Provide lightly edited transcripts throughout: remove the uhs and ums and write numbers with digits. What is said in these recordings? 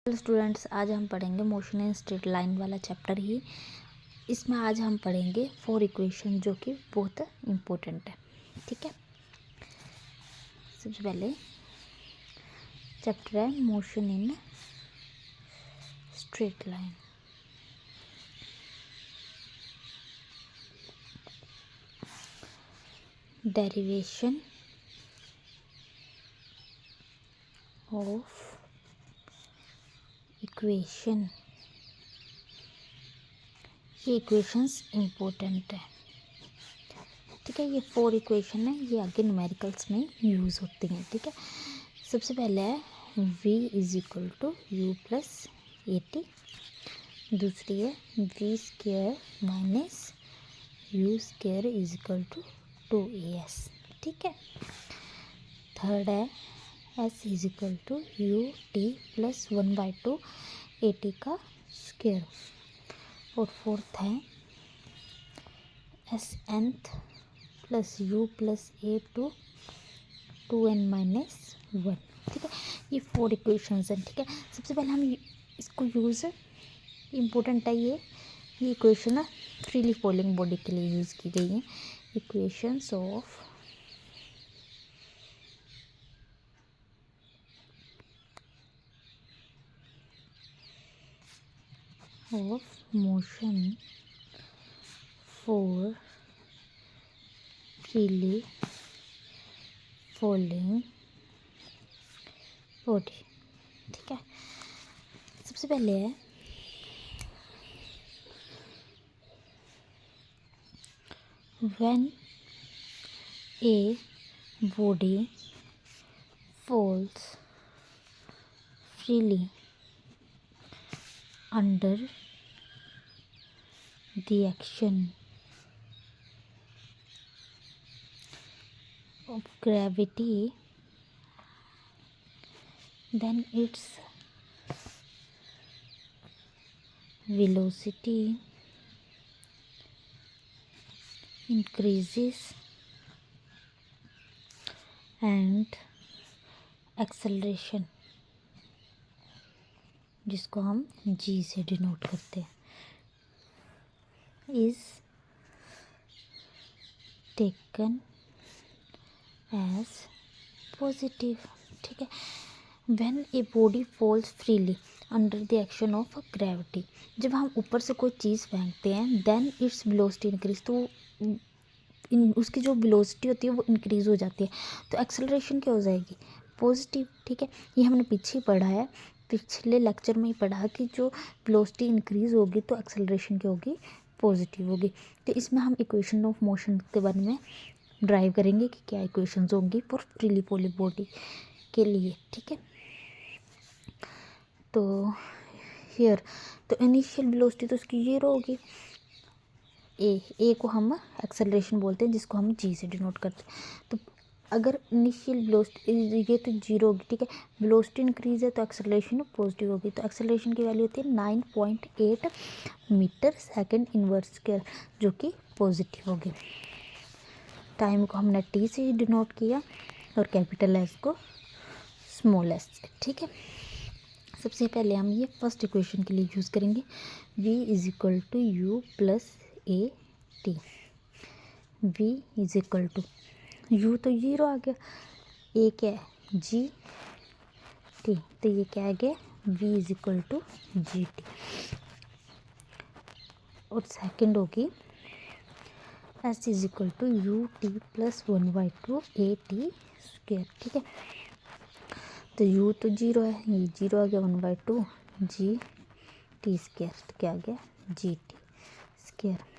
Hello students, आज हम पढ़ेंगे मोशन इन स्ट्रेट लाइन वाला चैप्टर ही। इसमें आज हम पढ़ेंगे 4 इक्वेशन जो कि बहुत इम्पोर्टेंट है। ठीक है, सबसे पहले चैप्टर है motion in straight line. Derivation of equation, ये इक्वेशंस इम्पोर्टेंट है। ठीक है, ये 4 इक्वेशन है, ये आगे न्यूमेरिकल्स में यूज़ होती हैं। ठीक है, सबसे पहले है v is equal to u plus a t, दूसरी है v square minus u square is equal to 2as। ठीक है, थर्ड है s is equal to u t plus 1/2 a t का स्क्वायर, और फोर्थ है s nth plus u plus a two 2n minus 1। ठीक है, ये 4 इक्वेशंस हैं। ठीक है, सबसे पहले हम इसको यूज़, इम्पोर्टेंट है ये इक्वेशन है फ्रीली फॉलिंग बॉडी के लिए यूज़ की गई है। Equations of motion for freely falling body. ठीक है, सबसे पहले है when a body falls freely under the action of gravity, then its velocity increases and acceleration, जिसको हम g से डिनोट करते हैं, is taken as positive। ठीक है, when a body falls freely under the action of gravity, जब हम ऊपर से कोई चीज़ फेंकते हैं then its velocity increase, तो उसकी जो वेलोसिटी होती है वो इंक्रीज़ हो जाती है, तो एक्सेलरेशन क्या हो जाएगी, पॉजिटिव। ठीक है, ये हमने पीछे ही पढ़ा है, पिछले लेक्चर में ही पढ़ा कि जो वेलोसिटी इंक्रीज़ होगी तो एक्सेलरेशन क्या होगी, पॉजिटिव होगी। तो इसमें हम इक्वेशन ऑफ मोशन के बारे में ड्राइव करेंगे कि क्या इक्वेशंस होंगी फॉर फ्रीली फॉलिंग बॉडी के लिए। ठीक है, तो हियर तो इनिशियल वेलोसिटी तो उसकी 0 होगी, ए को हम एक्सेलरेशन बोलते हैं, जिसको हम जी से डिनोट करते हैं। तो अगर इनिशियल वेलोसिटी ये तो 0 होगी। ठीक है, वेलोसिटी इंक्रीज है तो एक्सेलरेशन पॉजिटिव होगी, तो एक्सेलरेशन की वैल्यू होती है 9.8 मीटर सेकंड इनवर्स स्क्वायर, जो कि पॉजिटिव होगी। टाइम को हमने टी से डिनोट किया और कैपिटल एस को स्मॉल एस से। ठीक है, सबसे पहले हम ये फर्स्ट इक्वेशन के लिए यूज़ करेंगे, v is equal to u plus a t. v is equal to u तो 0 आ गया, ए क्या है जी टी, तो ये क्या आ गया v is equal to g t, और सेकंड होगी s is equal to u t plus 1/2 a t square. ठीक है, तो u तो 0 है, ये 0 आ गया, 1/2 जी टी स्क्वायर, तो क्या आ गया जी टी स्क्वायर।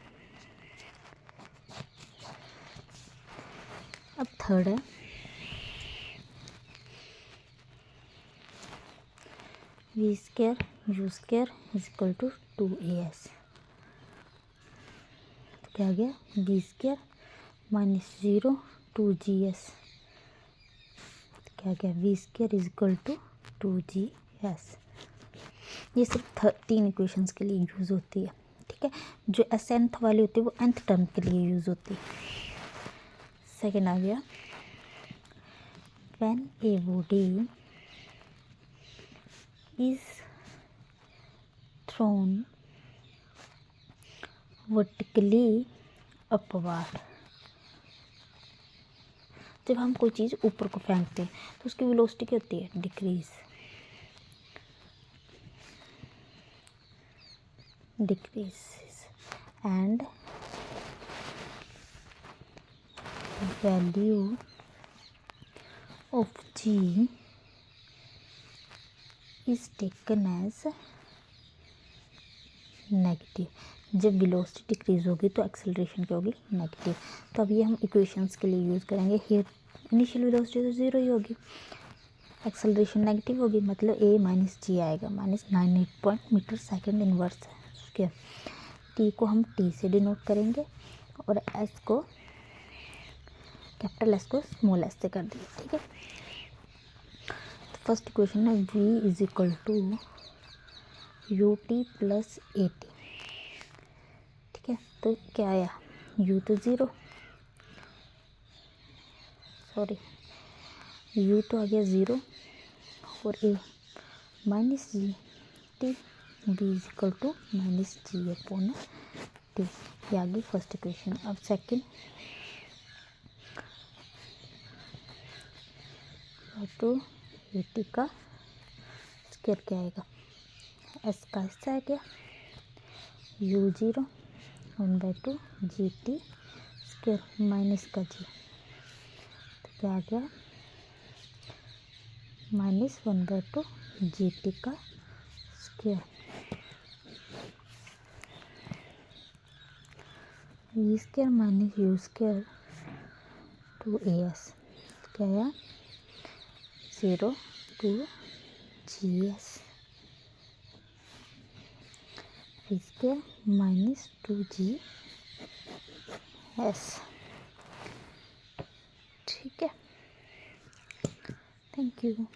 अब थर्ड है v square u square is equal to 2as, तो क्या आ गया बी स्क्वायर माइनस 0 2gs, तो क्या आ गया v square is equal to 2gs। ये सिर्फ 3 इक्वेशंस के लिए यूज़ होती है। ठीक है, जो एस nth वाली होती है वो nth टर्म के लिए यूज़ होती है। सेकेंड आ गया when a body is thrown vertically upward. जब हम कोई चीज़ ऊपर को फेंकते हैं तो उसकी वेलोसिटी क्या होती है, decrease. And value of g is taken as negative. जब वेलोसिटी डिक्रीज होगी तो एक्सेलरेशन क्या होगी, नेगेटिव। तो अब ये हम इक्वेशंस के लिए यूज़ करेंगे। हियर इनिशियल वेलोसिटी तो ज़ीरो ही होगी, एक्सेलरेशन नेगेटिव होगी, मतलब ए माइनस जी आएगा, -98.m/s स्क्वायर। टी को हम टी से डिनोट करेंगे और एस को, कैपिटल एस को स्मॉल एस से कर दिए, ठीक है। फर्स्ट इक्वेशन है v is equal to u t plus a t, ठीक है। तो क्या आया, u तो ज़ीरो, सॉरी u तो आ गया ज़ीरो और a minus g t, b is equal to minus g upon t. ये आ गई फर्स्ट इक्वेशन। अब सेकंड, तो ए टी का स्क्वायर क्या आएगा, एस का एस आ गया, u zero 1/2 g t square minus का जी, तो क्या आ गया, -1/2 जी टी का square. V square minus u square 2as, क्या आया 0 to GS, v square minus 2GS, ठीक है। Thank you.